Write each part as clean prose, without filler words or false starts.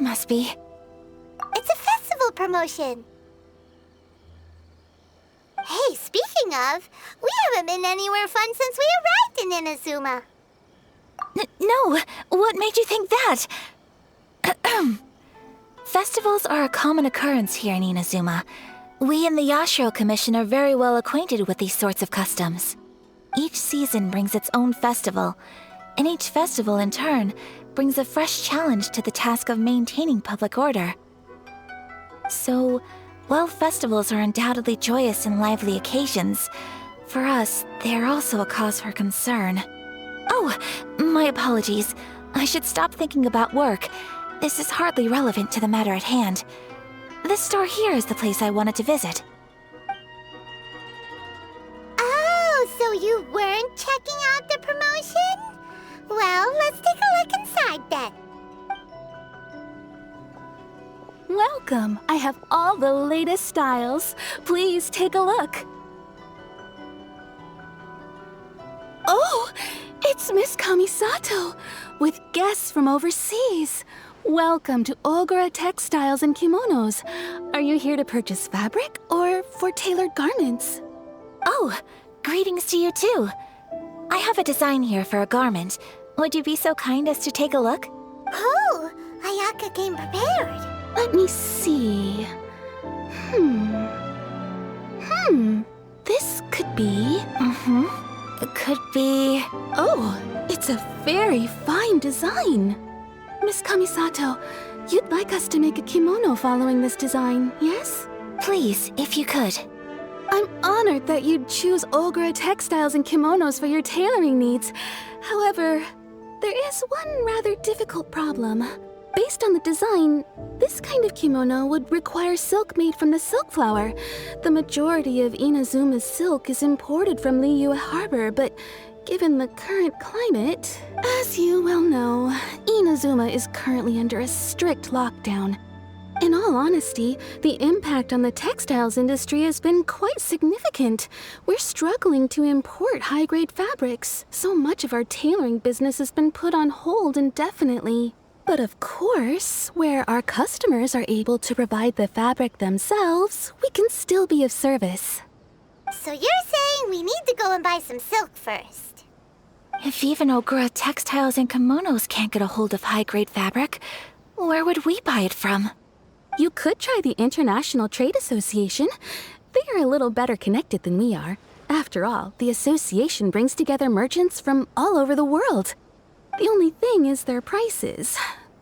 This must be... It's a festival promotion. Hey, speaking of, we haven't been anywhere fun since we arrived in Inazuma. No, what made you think that? Festivals are a common occurrence here in Inazuma. We in the Yashiro Commission are very well acquainted with these sorts of customs. Each season brings its own festival, and each festival in turn brings a fresh challenge to the task of maintaining public order. So, while festivals are undoubtedly joyous and lively occasions, for us, they are also a cause for concern. Oh, my apologies. I should stop thinking about work. This is hardly relevant to the matter at hand. This store here is the place I wanted to visit. Oh, so you weren't checking out the promotion? Well, let's take a look inside then. Welcome! I have all the latest styles. Please take a look. Oh! It's Miss Kamisato, with guests from overseas. Welcome to Ogura Textiles and Kimonos. Are you here to purchase fabric or for tailored garments? Oh, greetings to you too. I have a design here for a garment. Would you be so kind as to take a look? Oh, Ayaka came prepared. Let me see. This could be... It could be... Oh, it's a very fine design. Miss Kamisato, you'd like us to make a kimono following this design, yes? Please, if you could. I'm honored that you'd choose Ogura Textiles and Kimonos for your tailoring needs. However, there is one rather difficult problem. Based on the design, this kind of kimono would require silk made from the silk flower. The majority of Inazuma's silk is imported from Liyue Harbor, but given the current climate, as you well know, Inazuma is currently under a strict lockdown. In all honesty, the impact on the textiles industry has been quite significant. We're struggling to import high-grade fabrics. So much of our tailoring business has been put on hold indefinitely. But of course, where our customers are able to provide the fabric themselves, we can still be of service. So you're saying we need to go and buy some silk first? If even Ogura Textiles and Kimonos can't get a hold of high-grade fabric, where would we buy it from? You could try the International Trade Association. They are a little better connected than we are. After all, the association brings together merchants from all over the world. The only thing is their prices.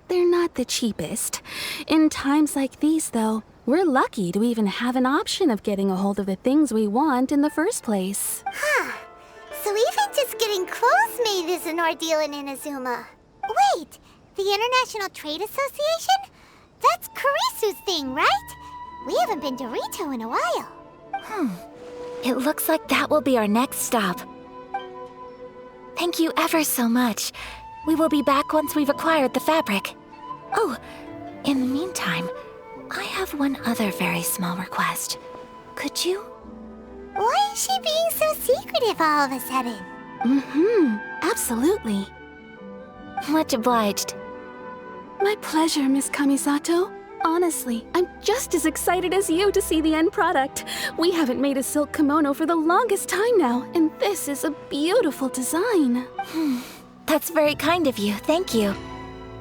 They're not the cheapest. In times like these, though, we're lucky to even have an option of getting a hold of the things we want in the first place. Huh. So even just getting clothes made is an ordeal in Inazuma. Wait, the International Trade Association? That's Kurisu's thing, right? We haven't been to Rito in a while. It looks like that will be our next stop. Thank you ever so much. We will be back once we've acquired the fabric. Oh, in the meantime, I have one other very small request. Could you? Why is she being so secretive all of a sudden? Absolutely. Much obliged. My pleasure, Miss Kamisato. Honestly, I'm just as excited as you to see the end product. We haven't made a silk kimono for the longest time now, and this is a beautiful design. That's very kind of you, thank you.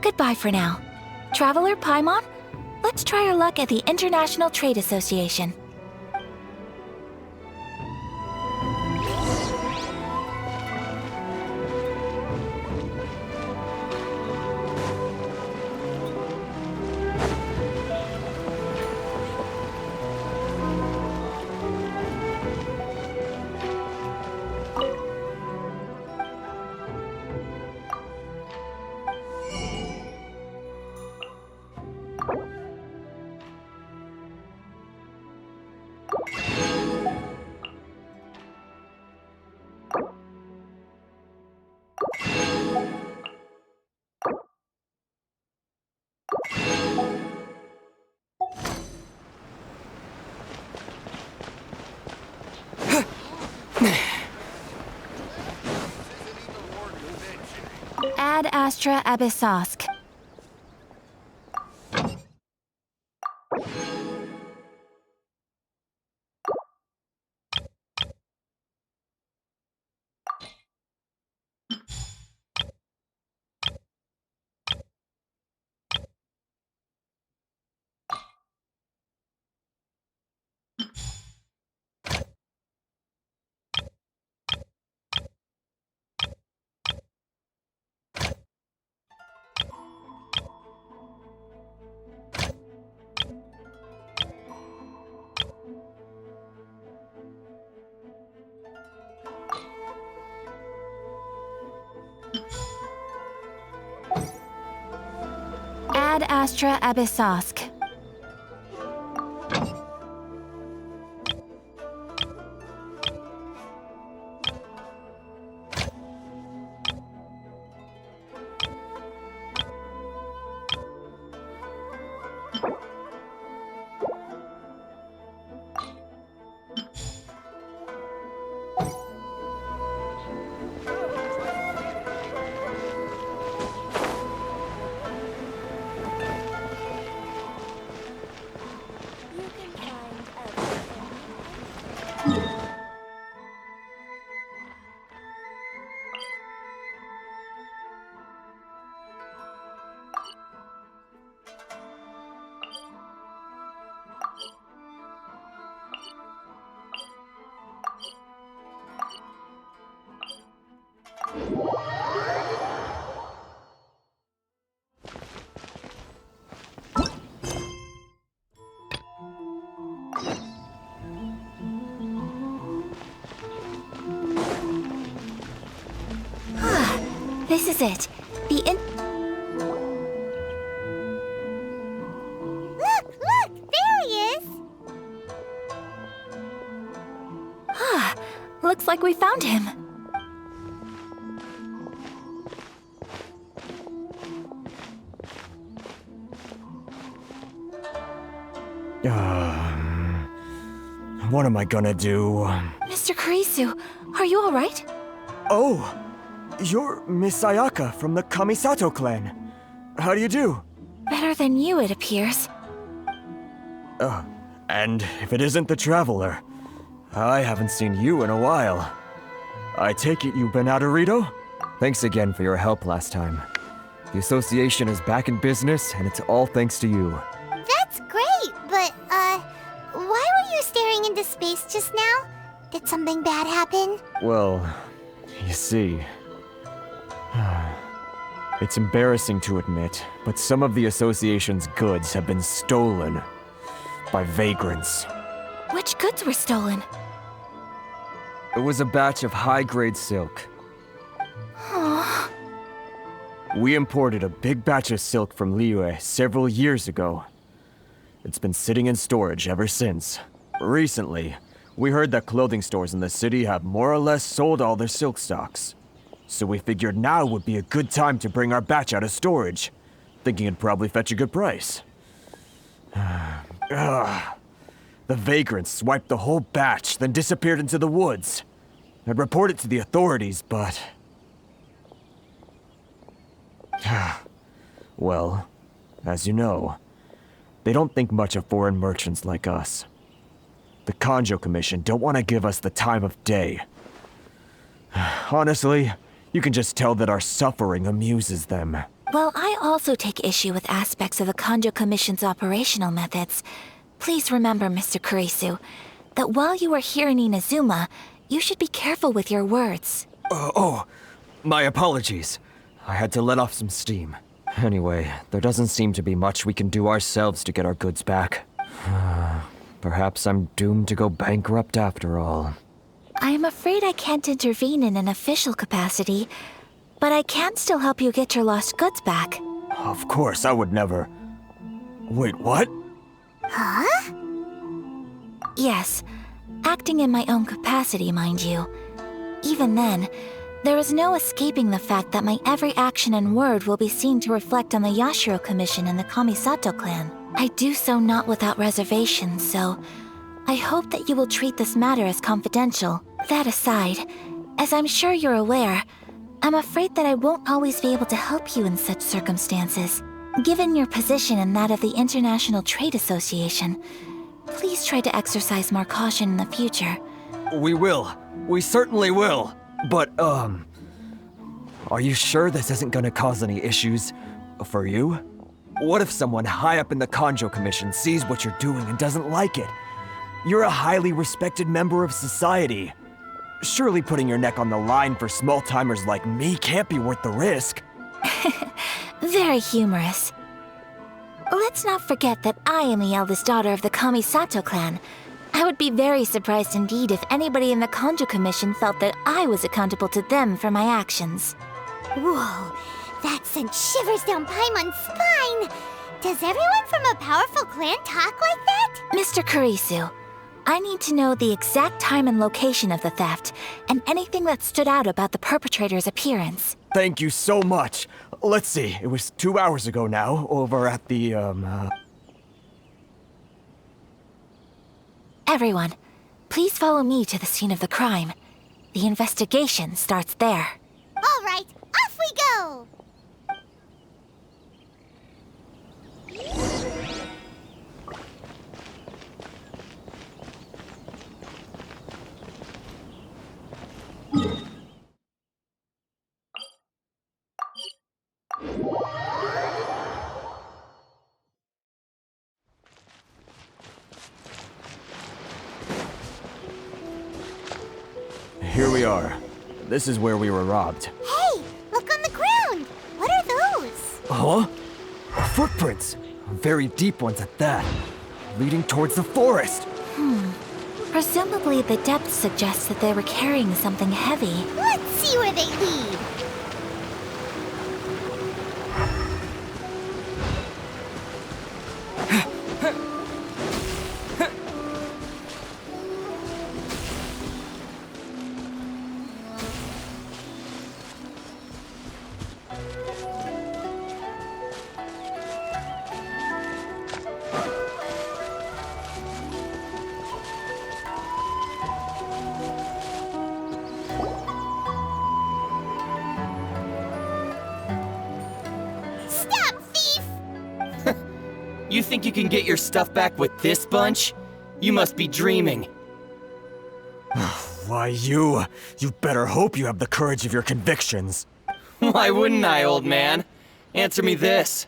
Goodbye for now. Traveler Paimon, let's try our luck at the International Trade Association. Ad Astra Abyssosk. Ad Astra Abyssosk. This is it. Look! There he is! Looks like we found him. What am I gonna do? Mr. Kurisu, are you alright? Oh! You're Miss Sayaka from the Kamisato clan. How do you do? Better than you, it appears. And if it isn't the Traveler, I haven't seen you in a while. I take it you've been out of Rito? Thanks again for your help last time. The association is back in business, and it's all thanks to you. That's great, but, why were you staring into space just now? Did something bad happen? Well, you see... It's embarrassing to admit, but some of the association's goods have been stolen by vagrants. Which goods were stolen? It was a batch of high-grade silk. Aww. We imported a big batch of silk from Liyue several years ago. It's been sitting in storage ever since. Recently, we heard that clothing stores in the city have more or less sold all their silk stocks. So we figured now would be a good time to bring our batch out of storage, thinking it'd probably fetch a good price. The vagrants swiped the whole batch, then disappeared into the woods. I'd report it to the authorities, but... Well, as you know, they don't think much of foreign merchants like us. The Kanjo Commission don't want to give us the time of day. Honestly, you can just tell that our suffering amuses them. Well, I also take issue with aspects of the Kanjo Commission's operational methods. Please remember, Mr. Kurisu, that while you are here in Inazuma, you should be careful with your words. My apologies. I had to let off some steam. Anyway, there doesn't seem to be much we can do ourselves to get our goods back. Perhaps I'm doomed to go bankrupt after all. I'm afraid I can't intervene in an official capacity, but I can still help you get your lost goods back. Of course, I would never... Wait, what? Huh? Yes, acting in my own capacity, mind you. Even then, there is no escaping the fact that my every action and word will be seen to reflect on the Yashiro Commission and the Kamisato clan. I do so not without reservation, so I hope that you will treat this matter as confidential. That aside, as I'm sure you're aware, I'm afraid that I won't always be able to help you in such circumstances. Given your position and that of the International Trade Association, please try to exercise more caution in the future. We will. We certainly will. But, are you sure this isn't gonna cause any issues for you? What if someone high up in the Kanjo Commission sees what you're doing and doesn't like it? You're a highly respected member of society. Surely putting your neck on the line for small-timers like me can't be worth the risk. Very humorous. Let's not forget that I am the eldest daughter of the Kamisato clan. I would be very surprised indeed if anybody in the Kanjo Commission felt that I was accountable to them for my actions. Whoa, That sent shivers down Paimon's spine. Does everyone from a powerful clan talk like that? Mr. Kurisu, I need to know the exact time and location of the theft, and anything that stood out about the perpetrator's appearance. Thank you so much. Let's see, it was 2 hours ago now, over at the, Everyone, please follow me to the scene of the crime. The investigation starts there. All right, off we go! Here we are. This is where we were robbed. Hey, look on the ground! What are those? Huh? Footprints! Very deep ones at that. Leading towards the forest. Presumably the depth suggests that they were carrying something heavy. Let's see where they lead. Stop, thief! You think you can get your stuff back with this bunch? You must be dreaming. Why, you better hope you have the courage of your convictions. Why wouldn't I, old man? Answer me this.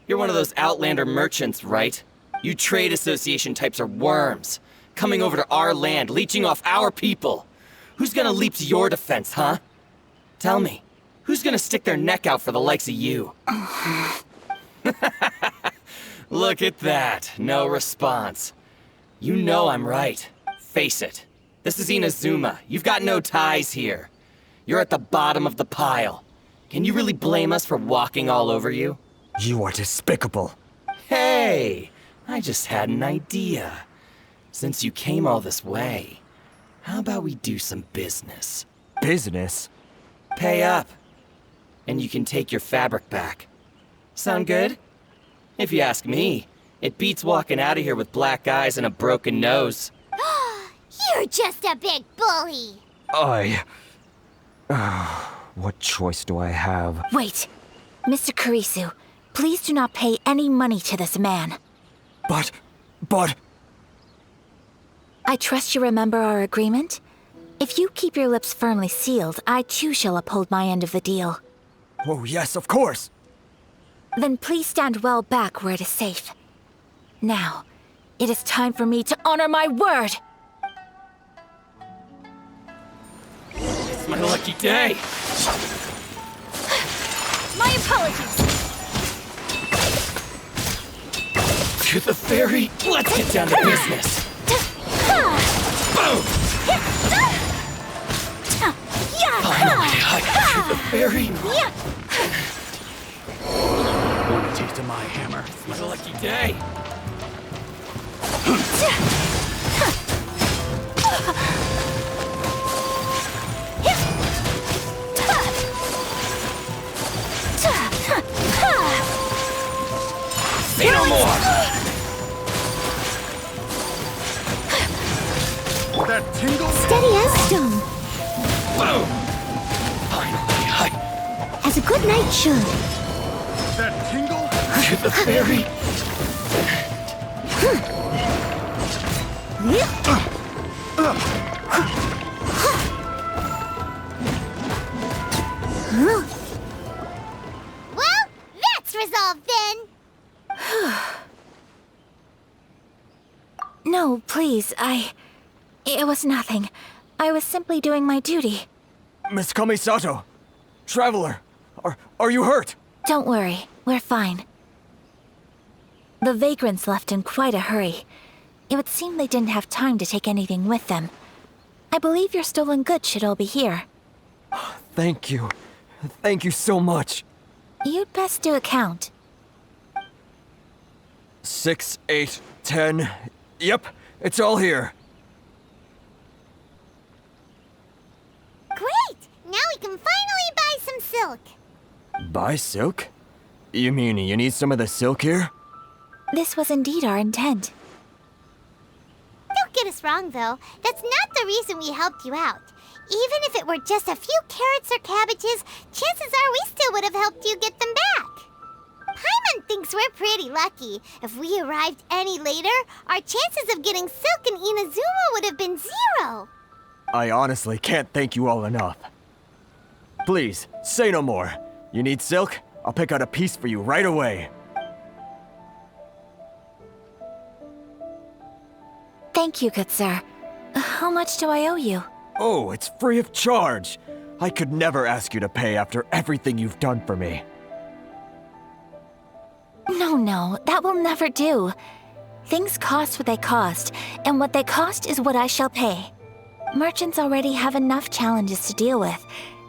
You're one of those Outlander merchants, right? You trade association types are worms, coming over to our land, leeching off our people. Who's gonna leap to your defense, huh? Tell me, who's gonna stick their neck out for the likes of you? Look at that, no response. You know I'm right. Face it. This is Inazuma. You've got no ties here. You're at the bottom of the pile. Can you really blame us for walking all over you? You are despicable. Hey, I just had an idea. Since you came all this way, how about we do some business? Business? Pay up, and you can take your fabric back. Sound good? If you ask me, it beats walking out of here with black eyes and a broken nose. You're just a big bully! What choice do I have? Wait! Mr. Kurisu, please do not pay any money to this man. But... I trust you remember our agreement? If you keep your lips firmly sealed, I too shall uphold my end of the deal. Oh, yes, of course. Then please stand well back where it is safe. Now, it is time for me to honor my word! It's my lucky day. My apologies! To the ferry, let's get down to business. Boom! Finally, to the ferry. Want a taste of my hammer? It's my lucky day. Say no more! That tingle? Steady as stone, Boom! Finally, as a good knight should. That tingle? to the ferry. Well, that's resolved then! No, please, It was nothing. I was simply doing my duty. Miss Kamisato! Traveler! Are you hurt? Don't worry, we're fine. The vagrants left in quite a hurry. It would seem they didn't have time to take anything with them. I believe your stolen goods should all be here. Thank you. Thank you so much. You'd best do a count. 6, 8, 10. Yep, it's all here. Great! Now we can finally buy some silk. Buy silk? You mean you need some of the silk here? This was indeed our intent. Don't get us wrong, though. That's not the reason we helped you out. Even if it were just a few carrots or cabbages, chances are we still would have helped you get them back. Paimon thinks we're pretty lucky. If we arrived any later, our chances of getting silk in Inazuma would have been 0. I honestly can't thank you all enough. Please, say no more. You need silk? I'll pick out a piece for you right away. Thank you, good sir. How much do I owe you? Oh, it's free of charge. I could never ask you to pay after everything you've done for me. No, that will never do. Things cost what they cost, and what they cost is what I shall pay. Merchants already have enough challenges to deal with,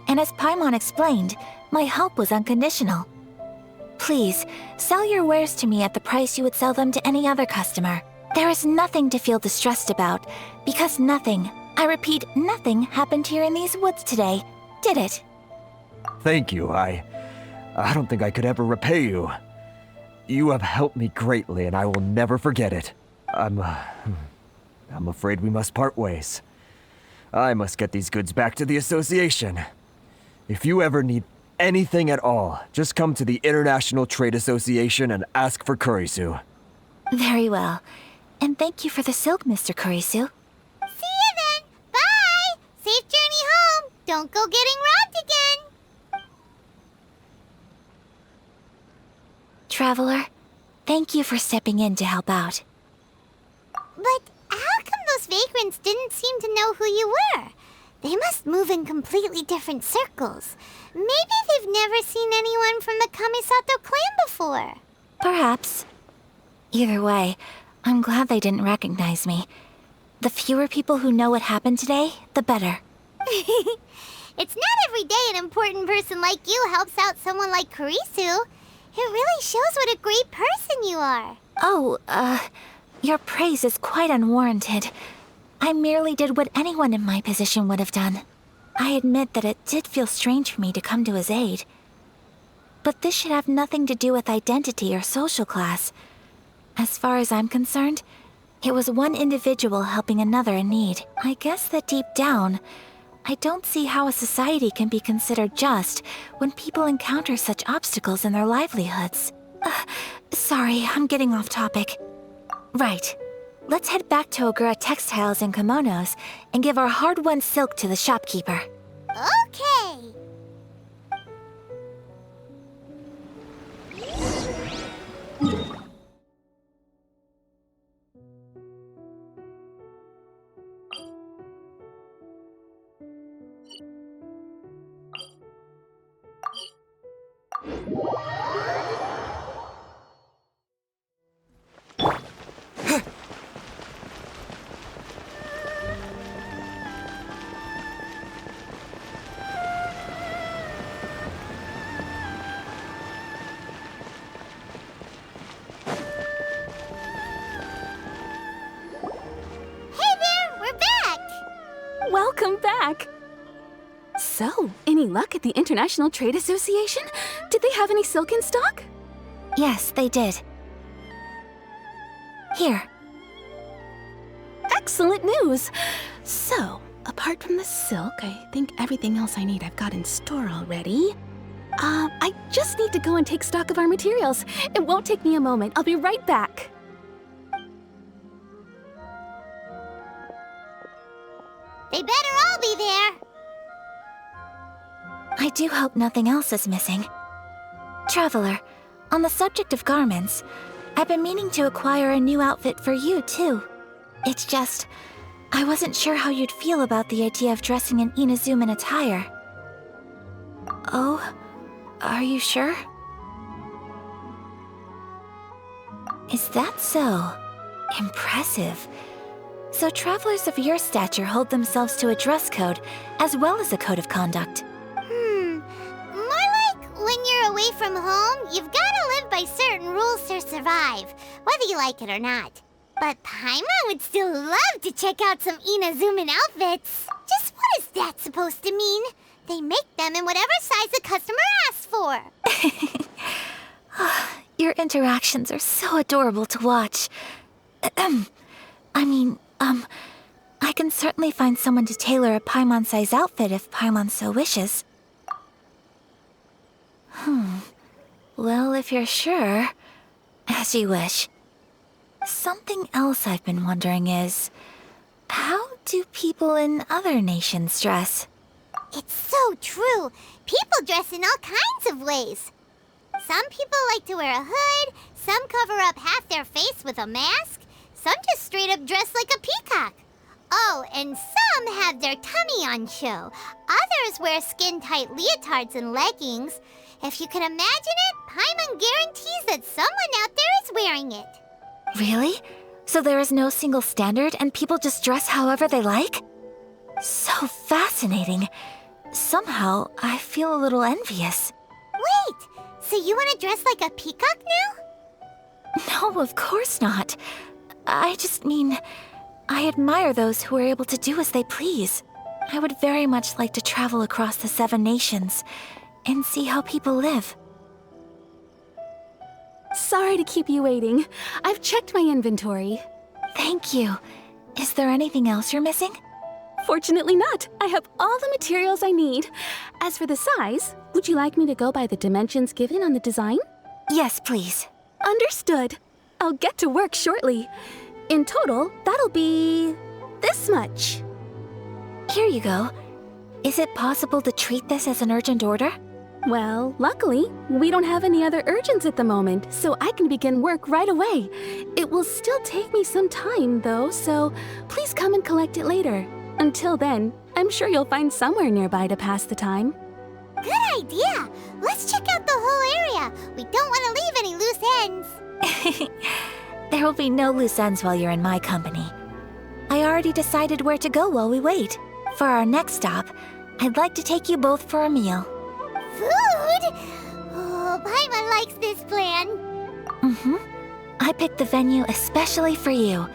and as Paimon explained, my help was unconditional. Please, sell your wares to me at the price you would sell them to any other customer. There is nothing to feel distressed about, because nothing, I repeat, nothing happened here in these woods today, did it? Thank you. I don't think I could ever repay you. You have helped me greatly, and I will never forget it. I'm afraid we must part ways. I must get these goods back to the association. If you ever need anything at all, just come to the International Trade Association and ask for Kurisu. Very well. And thank you for the silk, Mr. Kurisu. See you then. Bye. Safe journey home. Don't go getting robbed again. Traveler, thank you for stepping in to help out. But how come those vagrants didn't seem to know who you were? They must move in completely different circles. Maybe they've never seen anyone from the Kamisato clan before. Perhaps. Either way, I'm glad they didn't recognize me. The fewer people who know what happened today, the better. It's not every day an important person like you helps out someone like Kurisu. It really shows what a great person you are. Oh, your praise is quite unwarranted. I merely did what anyone in my position would have done. I admit that it did feel strange for me to come to his aid. But this should have nothing to do with identity or social class. As far as I'm concerned, it was one individual helping another in need. I guess that deep down, I don't see how a society can be considered just when people encounter such obstacles in their livelihoods. Sorry, I'm getting off topic. Right. Let's head back to Ogura Textiles and Kimonos and give our hard-won silk to the shopkeeper. Okay. Welcome back! So, any luck at the International Trade Association? Did they have any silk in stock? Yes, they did. Here. Excellent news! So, apart from the silk, I think everything else I need I've got in store already. I just need to go and take stock of our materials. It won't take me a moment. I'll be right back. They better all be there. I do hope nothing else is missing. Traveler, on the subject of garments, I've been meaning to acquire a new outfit for you, too. It's just, I wasn't sure how you'd feel about the idea of dressing in Inazuman attire. Oh, are you sure? Is that so? Impressive. So travelers of your stature hold themselves to a dress code, as well as a code of conduct. More like when you're away away from home, you've gotta live by certain rules to survive, whether you like it or not. But Paimon would still love to check out some Inazuman outfits. Just what is that supposed to mean? They make them in whatever size the customer asks for. Your interactions are so adorable to watch. I can certainly find someone to tailor a Paimon-size outfit if Paimon so wishes. Well, if you're sure, as you wish. Something else I've been wondering is, how do people in other nations dress? It's so true. People dress in all kinds of ways. Some people like to wear a hood, some cover up half their face with a mask, some just straight up dress like a peacock. Oh, and some have their tummy on show. Others wear skin-tight leotards and leggings. If you can imagine it, Paimon guarantees that someone out there is wearing it. Really? So there is no single standard and people just dress however they like? So fascinating. Somehow, I feel a little envious. Wait, so you want to dress like a peacock now? No, of course not. I just mean, I admire those who are able to do as they please. I would very much like to travel across the 7 nations and see how people live. Sorry to keep you waiting. I've checked my inventory. Thank you. Is there anything else you're missing? Fortunately not. I have all the materials I need. As for the size, would you like me to go by the dimensions given on the design? Yes, please. Understood. I'll get to work shortly. In total, that'll be this much. Here you go. Is it possible to treat this as an urgent order? Well, luckily, we don't have any other urgents at the moment, so I can begin work right away. It will still take me some time, though, so please come and collect it later. Until then, I'm sure you'll find somewhere nearby to pass the time. Good idea. Let's check out the whole area. We don't want to leave any loose ends. There will be no loose ends while you're in my company. I already decided where to go while we wait. For our next stop, I'd like to take you both for a meal. Food? Oh, Paimon likes this plan. I picked the venue especially for you.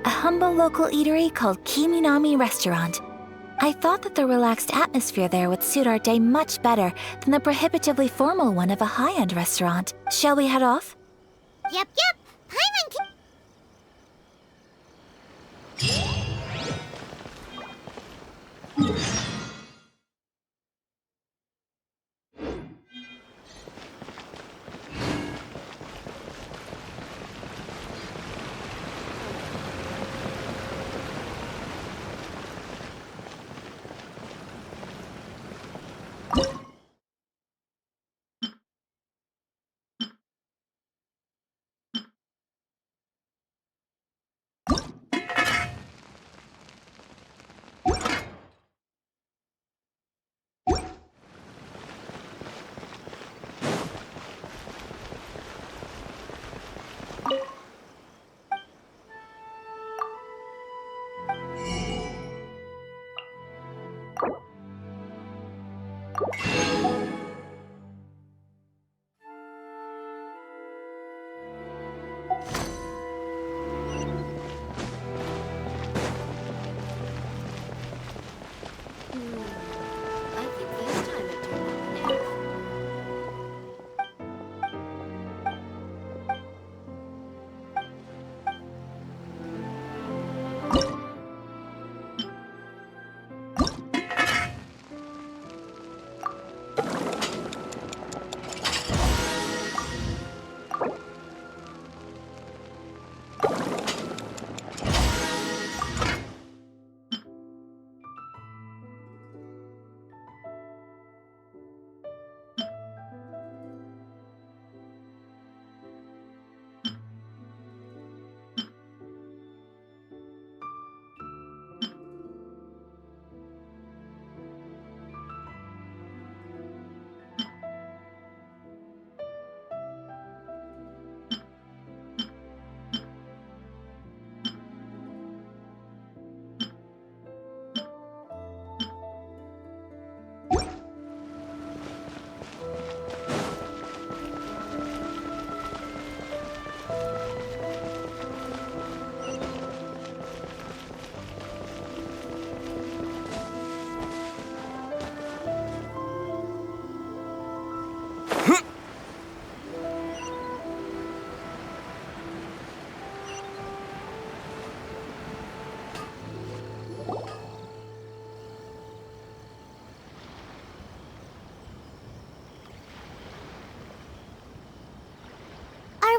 A humble local eatery called Kiminami Restaurant. I thought that the relaxed atmosphere there would suit our day much better than the prohibitively formal one of a high-end restaurant. Shall we head off? Yep. Paimon can...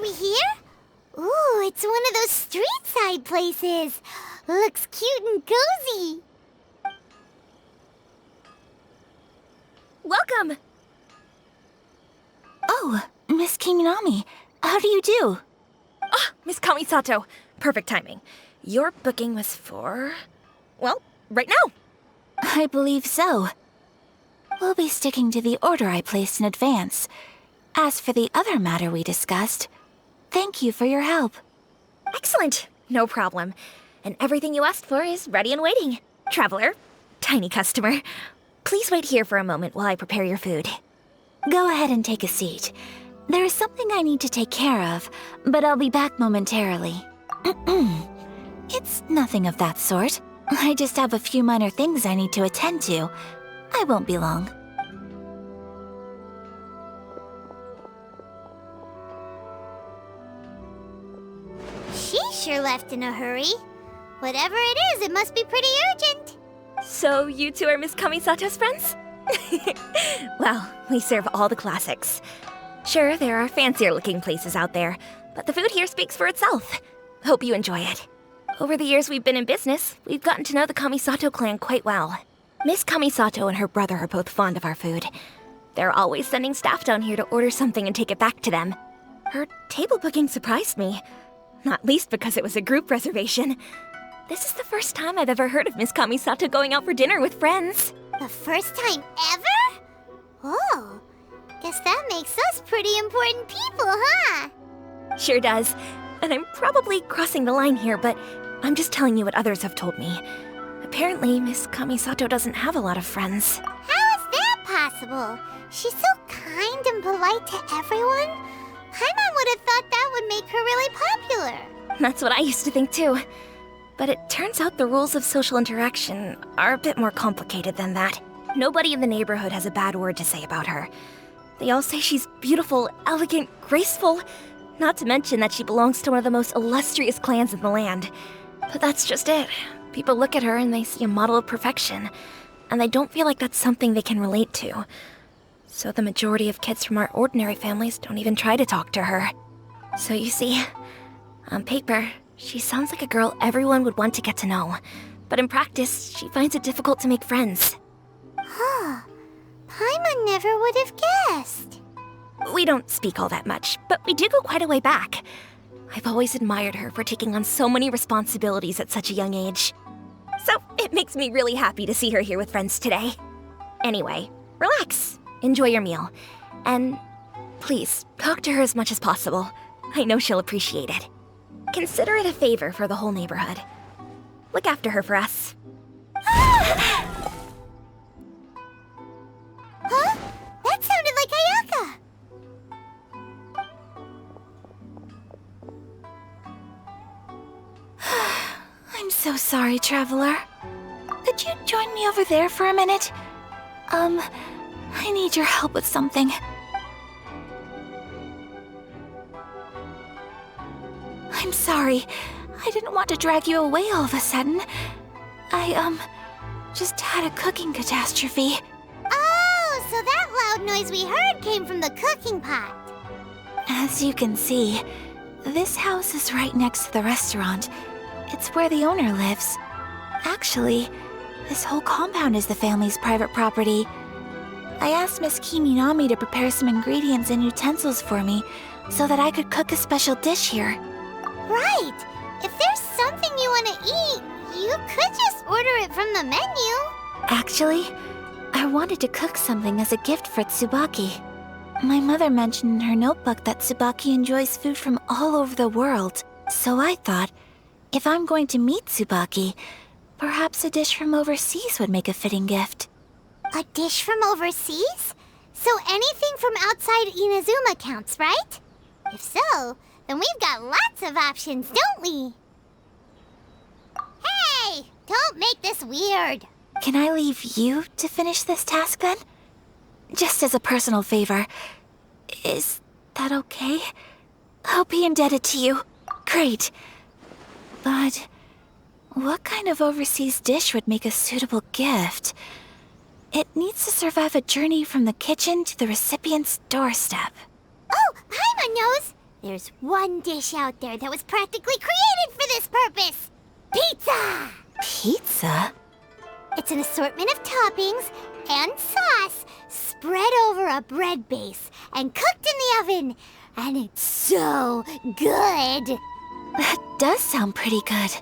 we here? Ooh, it's one of those street side places. Looks cute and cozy. Welcome! Oh, Miss Kiminami, how do you do? Ah, Miss Kamisato. Perfect timing. Your booking was for... well, right now. I believe so. We'll be sticking to the order I placed in advance. As for the other matter we discussed, thank you for your help. Excellent. No problem. And everything you asked for is ready and waiting. Traveler, tiny customer, please wait here for a moment while I prepare your food. Go ahead and take a seat. There is something I need to take care of, but I'll be back momentarily. It's nothing of that sort. I just have a few minor things I need to attend to. I won't be long. She sure left in a hurry. Whatever it is, it must be pretty urgent. So you two are Miss Kamisato's friends? Well, we serve all the classics. Sure, there are fancier-looking places out there, but the food here speaks for itself. Hope you enjoy it. Over the years we've been in business, we've gotten to know the Kamisato clan quite well. Miss Kamisato and her brother are both fond of our food. They're always sending staff down here to order something and take it back to them. Her table booking surprised me, not least because it was a group reservation. This is the first time I've ever heard of Miss Kamisato going out for dinner with friends. The first time ever? Oh, guess that makes us pretty important people, huh? Sure does. And I'm probably crossing the line here, but I'm just telling you what others have told me. Apparently, Miss Kamisato doesn't have a lot of friends. How is that possible? She's so kind and polite to everyone. Paimon would have thought that would make her really popular. That's what I used to think too. But it turns out the rules of social interaction are a bit more complicated than that. Nobody in the neighborhood has a bad word to say about her. They all say she's beautiful, elegant, graceful, not to mention that she belongs to one of the most illustrious clans in the land. But that's just it. People look at her and they see a model of perfection, and they don't feel like that's something they can relate to. So the majority of kids from our ordinary families don't even try to talk to her. So you see, on paper, she sounds like a girl everyone would want to get to know. But in practice, she finds it difficult to make friends. Huh. Paimon never would have guessed. We don't speak all that much, but we do go quite a way back. I've always admired her for taking on so many responsibilities at such a young age. So it makes me really happy to see her here with friends today. Anyway, relax, enjoy your meal, and please, talk to her as much as possible. I know she'll appreciate it. Consider it a favor for the whole neighborhood. Look after her for us. Huh? That sounded like Ayaka. I'm so sorry, traveler. Could you join me over there for a minute? I need your help with something. I'm sorry. I didn't want to drag you away all of a sudden. I, just had a cooking catastrophe. Oh, so that loud noise we heard came from the cooking pot. As you can see, this house is right next to the restaurant. It's where the owner lives. Actually, this whole compound is the family's private property. I asked Miss Kiminami to prepare some ingredients and utensils for me so that I could cook a special dish here. Right. If there's something you want to eat, you could just order it from the menu. Actually, I wanted to cook something as a gift for Tsubaki. My mother mentioned in her notebook that Tsubaki enjoys food from all over the world, so I thought, if I'm going to meet Tsubaki, perhaps a dish from overseas would make a fitting gift. A dish from overseas? So anything from outside Inazuma counts, right? If so, then we've got lots of options, don't we? Hey! Don't make this weird. Can I leave you to finish this task then? Just as a personal favor. Is that okay? I'll be indebted to you. Great. But what kind of overseas dish would make a suitable gift? It needs to survive a journey from the kitchen to the recipient's doorstep. Oh, Paimon knows! There's one dish out there that was practically created for this purpose. Pizza! Pizza? It's an assortment of toppings and sauce spread over a bread base and cooked in the oven. And it's so good. That does sound pretty good.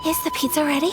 Is the pizza ready?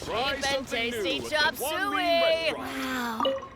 Try something tasty new at chop the One suey. Mean Restaurant. Wow.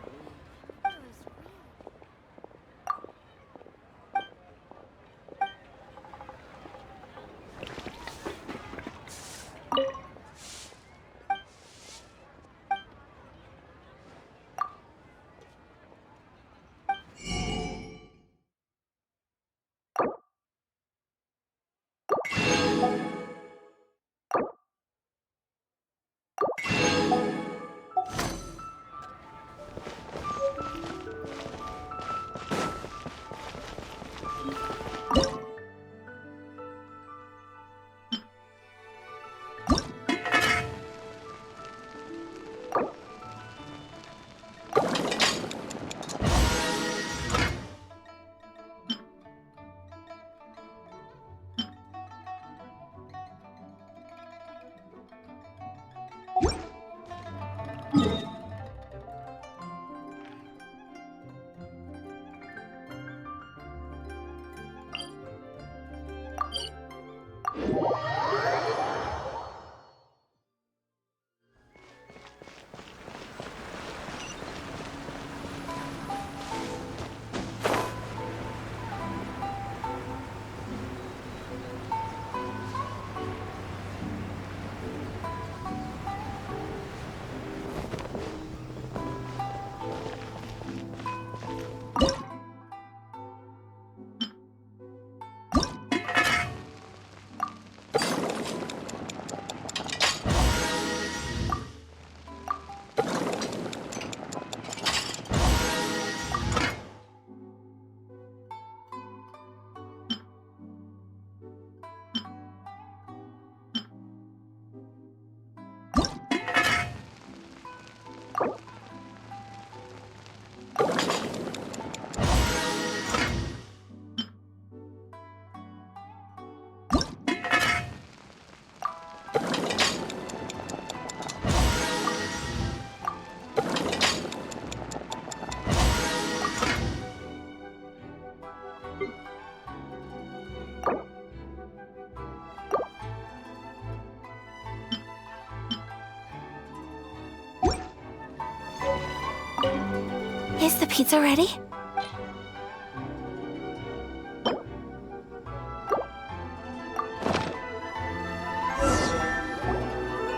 Is the pizza ready?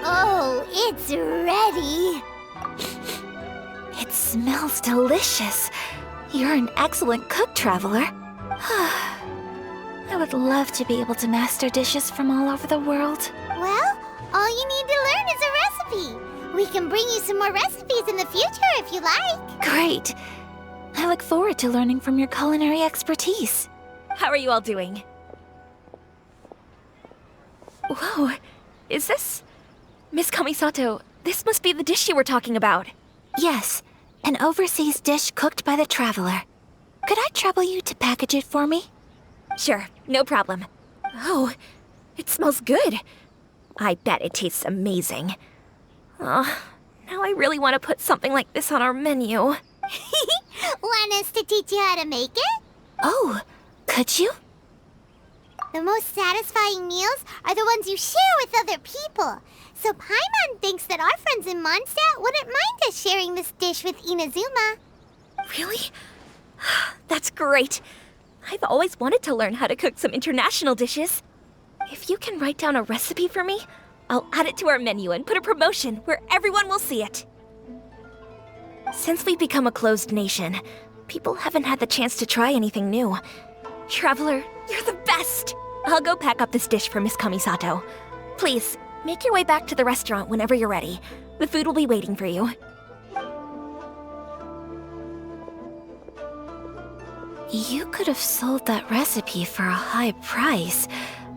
Oh, it's ready. It smells delicious. You're an excellent cook, Traveler. I would love to be able to master dishes from all over the world. Well, all you need to learn is a recipe. We can bring you some more recipes in the future if you like. Great. I look forward to learning from your culinary expertise. How are you all doing? Whoa, is this... Miss Kamisato, this must be the dish you were talking about. Yes, an overseas dish cooked by the Traveler. Could I trouble you to package it for me? Sure, no problem. Oh, it smells good. I bet it tastes amazing. Oh, now I really want to put something like this on our menu. Want us to teach you how to make it? Oh, could you? The most satisfying meals are the ones you share with other people. So Paimon thinks that our friends in Mondstadt wouldn't mind us sharing this dish with Inazuma. Really? That's great. I've always wanted to learn how to cook some international dishes. If you can write down a recipe for me, I'll add it to our menu and put a promotion where everyone will see it. Since we've become a closed nation, people haven't had the chance to try anything new. Traveler, you're the best! I'll go pack up this dish for Miss Kamisato. Please, make your way back to the restaurant whenever you're ready. The food will be waiting for you. You could have sold that recipe for a high price,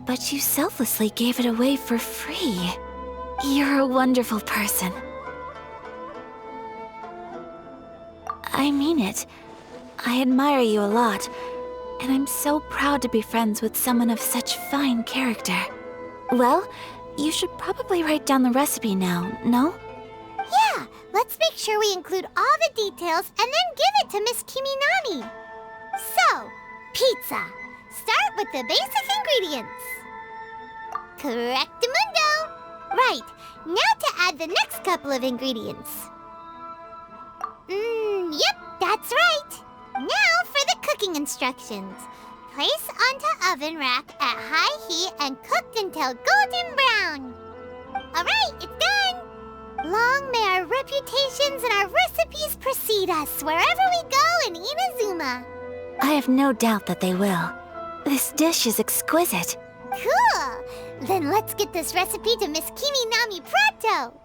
but you selflessly gave it away for free. You're a wonderful person. I mean it. I admire you a lot, and I'm so proud to be friends with someone of such fine character. Well, you should probably write down the recipe now, no? Yeah, let's make sure we include all the details and then give it to Miss Kiminami. So, pizza. Start with the basic ingredients. Correctamundo. Right, now to add the next couple of ingredients. Yep, that's right. Now for the cooking instructions. Place onto oven rack at high heat and cooked until golden brown. Alright, it's done. Long may our reputations and our recipes precede us wherever we go in Inazuma. I have no doubt that they will. This dish is exquisite. Cool! Then let's get this recipe to Miss Kiminami pronto!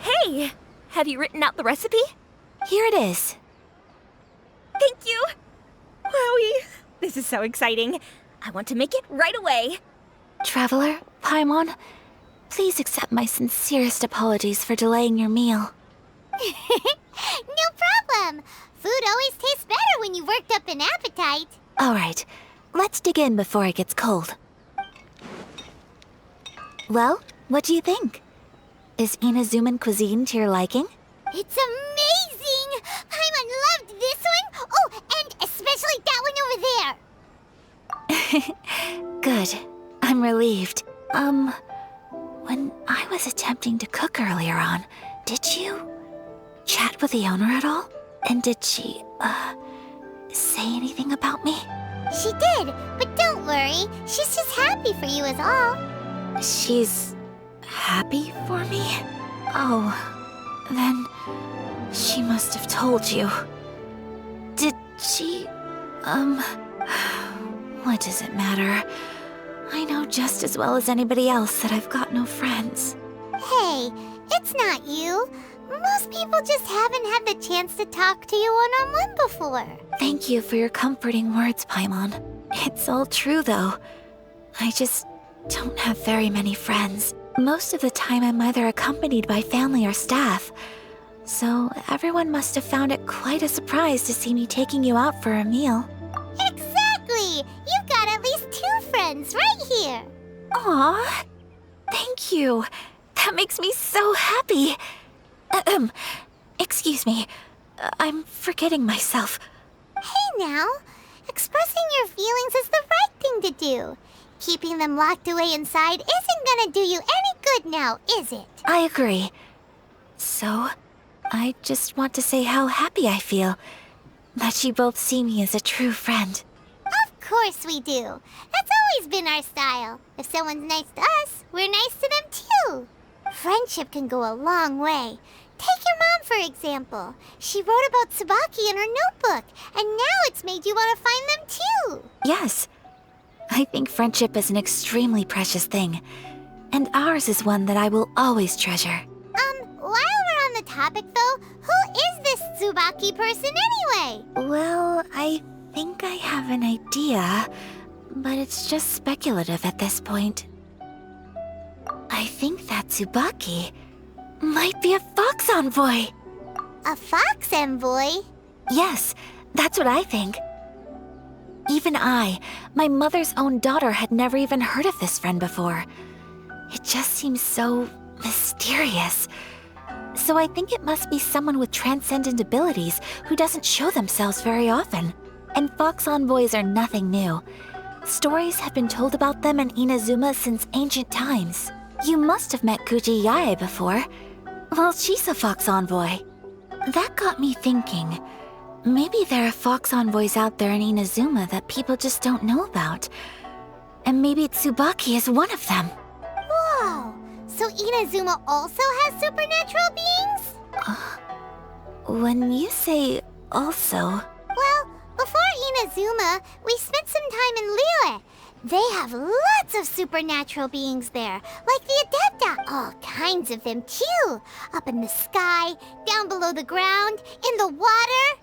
Hey! Have you written out the recipe? Here it is. Thank you! Wowie! This is so exciting. I want to make it right away. Traveler, Paimon, please accept my sincerest apologies for delaying your meal. No problem! Food always tastes better when you've worked up an appetite. All right, let's dig in before it gets cold. Well, what do you think? Is Inazuman cuisine to your liking? It's amazing! Paimon loved this one! Oh, and especially that one over there! Good. I'm relieved. When I was attempting to cook earlier on, did you chat with the owner at all? And did she, say anything about me? She did, but don't worry. She's just happy for you is all. She's happy for me? Oh, then she must have told you. Did she, what does it matter? I know just as well as anybody else that I've got no friends. Hey, it's not you. Most people just haven't had the chance to talk to you one-on-one before. Thank you for your comforting words, Paimon. It's all true, though. I just don't have very many friends. Most of the time I'm either accompanied by family or staff. So everyone must have found it quite a surprise to see me taking you out for a meal. Exactly! You've got at least 2 friends right here. Aw, thank you. That makes me so happy. Excuse me. I'm forgetting myself. Hey now, expressing your feelings is the right thing to do. Keeping them locked away inside isn't gonna do you any good now, is it? I agree. So, I just want to say how happy I feel that you both see me as a true friend. Of course we do. That's always been our style. If someone's nice to us, we're nice to them too. Friendship can go a long way. Take your mom, for example. She wrote about Tsubaki in her notebook, and now it's made you want to find them too. Yes. I think friendship is an extremely precious thing, and ours is one that I will always treasure. While we're on the topic though, who is this Tsubaki person anyway? Well, I think I have an idea, but it's just speculative at this point. I think that Tsubaki might be a fox envoy. A fox envoy? Yes, that's what I think. Even I, my mother's own daughter, had never even heard of this friend before. It just seems so mysterious. So I think it must be someone with transcendent abilities who doesn't show themselves very often. And fox envoys are nothing new. Stories have been told about them in Inazuma since ancient times. You must have met Kuji Yae before. Well, she's a fox envoy. That got me thinking. Maybe there are fox envoys out there in Inazuma that people just don't know about. And maybe Tsubaki is one of them. Whoa! So Inazuma also has supernatural beings? When you say also... Well, before Inazuma, we spent some time in Liyue. They have lots of supernatural beings there, like the Adepta. All kinds of them, too. Up in the sky, down below the ground, in the water.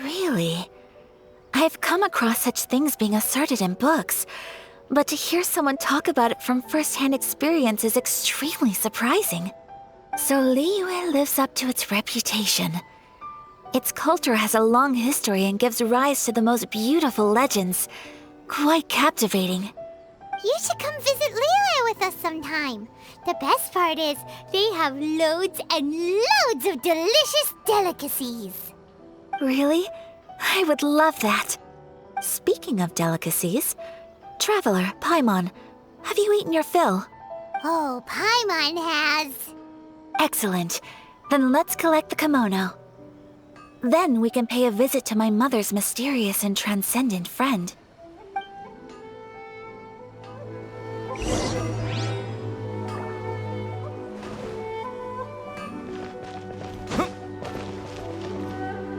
Really? I've come across such things being asserted in books, but to hear someone talk about it from first-hand experience is extremely surprising. So Liyue lives up to its reputation. Its culture has a long history and gives rise to the most beautiful legends. Quite captivating. You should come visit Liyue with us sometime. The best part is, they have loads and loads of delicious delicacies. Really? I would love that. Speaking of delicacies, Traveler, Paimon, have you eaten your fill? Oh, Paimon has. Excellent. Then let's collect the kimono. Then we can pay a visit to my mother's mysterious and transcendent friend.